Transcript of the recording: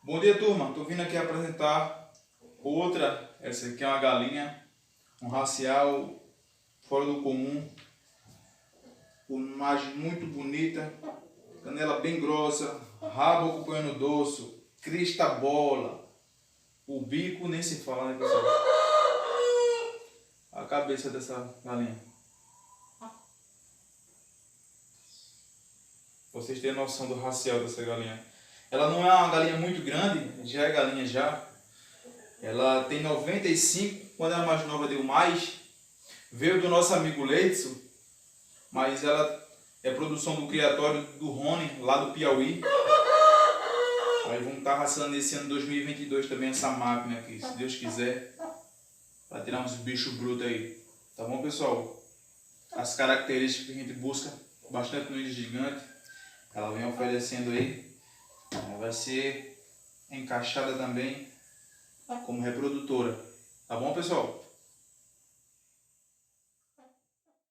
Bom dia, turma. Estou vindo aqui apresentar outra. Essa aqui é uma galinha, um racial fora do comum, plumagem muito bonita, canela bem grossa, rabo acompanhando o dorso, crista bola, o bico nem se fala, né, pessoal? A cabeça dessa galinha. Vocês têm noção do racial dessa galinha. Ela não é uma galinha muito grande, já é galinha já. Ela tem 95, quando era mais nova deu mais. Veio do nosso amigo Leidson, mas ela é produção do criatório do Rony, lá do Piauí. Aí vamos estar raçando esse ano 2022 também essa máquina aqui, se Deus quiser, para tirar uns bichos brutos aí. Tá bom, pessoal? As características que a gente busca bastante no gigante, ela vem oferecendo aí. Ela vai ser encaixada também como reprodutora. Tá bom, pessoal?